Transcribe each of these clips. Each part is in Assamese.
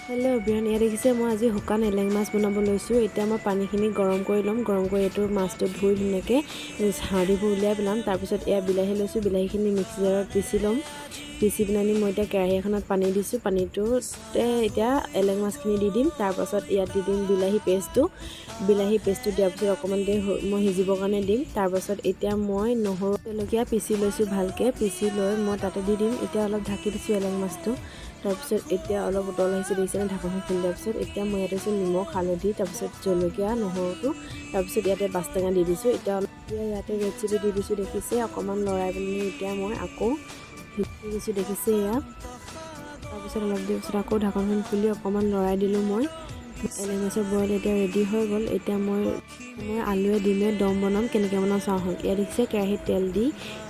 হেল্ল' এভৰিৱান, ইয়াত দেখিছে মই আজি শুকান এলেং মাছ বনাব লৈছোঁ। এতিয়া মই পানীখিনি গৰম কৰি ল'ম। গৰম কৰি এইটো মাছটো ধুই ধুনীয়াকৈ হাৰ্ডিবোৰ উলিয়াই পেলাম। তাৰপিছত এয়া বিলাহী লৈছোঁ, বিলাহীখিনি মিক্সি জাৰত পিচি ল'ম। পিচি পেলাই মই এতিয়া কেৰাহী এখনত পানী দিছোঁ। পানীটোতে এতিয়া এলেং মাছখিনি দি দিম। তাৰপাছত ইয়াত দি দিম বিলাহী পেষ্টটো দিয়াৰ পিছত অকণমান দেৰি মই সিজিবৰ কাৰণে দিম। তাৰপাছত এতিয়া মই নহৰু জলকীয়া পিচি লৈছোঁ, ভালকৈ পিচি লৈ মই তাতে দি দিম। এতিয়া অলপ ঢাকি দিছোঁ এলেং মাছটো। তাৰপিছত এতিয়া অলপ উতল আহিছে, দেখিছেনে? ঢাকনখন খুলি দিয়াৰ পিছত এতিয়া মই ইয়াতে দিছোঁ নিমখ, হালধি, তাৰপিছত জলকীয়া, নহৰুটো, তাৰপিছত ইয়াতে বাছ টেঙা দি দিছোঁ। এতিয়া ইয়াতে ৰেড চিলি দি দিছোঁ, দেখিছে? অকণমান লৰাই পেলাই এতিয়া মই আকৌ দি দিছোঁ, দেখিছে? এয়া তাৰপিছত অলপ দেৰি পিছত আকৌ ঢাকনখন খুলি অকণমান লৰাই দিলোঁ। মই এলেং মাছৰ বইল এতিয়া ৰেডি হৈ গ'ল। এতিয়া মই আলুৱে ডিমে দম বনাম। কেনেকৈ বনাওঁ চাওঁ হওক। ইয়াত দেখিছে কেৰাহীত তেল দি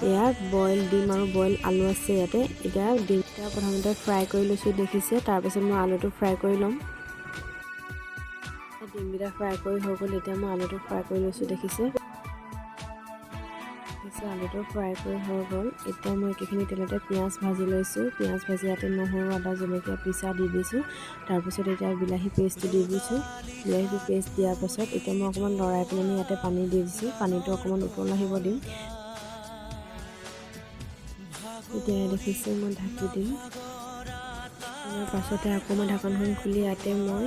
ইয়াত বইল ডিম আৰু বইল আলু আছে ইয়াতে। এতিয়া ডিমকেইটা প্ৰথমতে ফ্ৰাই কৰি লৈছোঁ, দেখিছে? তাৰপিছত মই আলুটো ফ্ৰাই কৰি ল'ম। ডিমকেইটা ফ্ৰাই কৰি হৈ গ'ল। এতিয়া মই আলুটো ফ্ৰাই কৰি লৈছোঁ, দেখিছে? আলুটো ফ্ৰাই কৰি হৈ গ'ল। এতিয়া মই একেখিনি তেলতে পিঁয়াজ ভাজি লৈছোঁ। পিঁয়াজ ভাজি ইয়াতে নহৰু, আদা, জলকীয়া পিচা দি দিছোঁ। তাৰপিছত এতিয়া বিলাহী পেষ্টটো দি দিছোঁ। বিলাহীটো পেষ্ট দিয়াৰ পাছত এতিয়া মই অকণমান লৰাই পেলাই ইয়াতে পানী দি দিছোঁ। পানীটো অকণমান উতল আহিব দিম। এতিয়া দেখিছে মই ঢাকি দিম। তাৰ পাছতে আকৌ মই ঢাকনখন খুলি ইয়াতে মই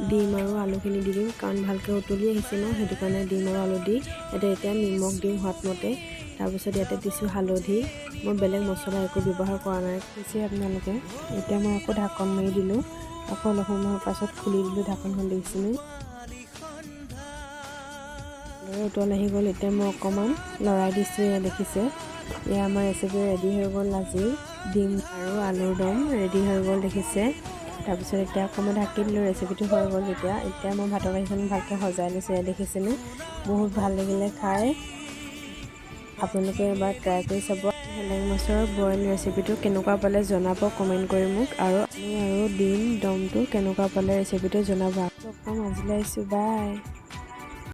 ডিম আৰু আলুখিনি দি দিম, কাৰণ ভালকৈ উতলি আহিছে ন, সেইটো কাৰণে ডিম আৰু আলু দি এতিয়া নিমখ দিম সোৱাদমতে। তাৰপিছত ইয়াতে দিছোঁ হালধি। মই বেলেগ মছলা একো ব্যৱহাৰ কৰা নাই, দিছে আপোনালোকে। এতিয়া মই আকৌ ঢাকন মাৰি দিলোঁ। আকৌ অলপ সময়ৰ পাছত খুলি দিলোঁ ঢাকনখন, দেখিছেনে? উতল আহি গ'ল। এতিয়া মই অকণমান লৰাই দিছোঁ, এয়া দেখিছে? এয়া আমাৰ ৰেচিপি ৰেডি হৈ গ'ল। আজি ডিম আৰু আলুৰ দম ৰেডি হৈ গ'ল, দেখিছে? তাৰপিছত এতিয়া আকৌ মই ঢাকি দিলোঁ, ৰেচিপিটো হৈ গ'ল। এতিয়া মই ভাতৰ কাঁহীখন ভালকৈ সজাই লৈছোঁ, এয়া দেখিছেনে? বহুত ভাল লাগিলে খাই। আপোনালোকে এবাৰ ট্ৰাই কৰি চাব। এলেং মাছৰ বইল ৰেচিপিটো কেনেকুৱা পালে জনাব কমেণ্ট কৰি মোক। আৰু আলু আৰু ডিম দমটো কেনেকুৱা পালে ৰেচিপিটো জনাব। আজিলৈ আহিছোঁ, বাই।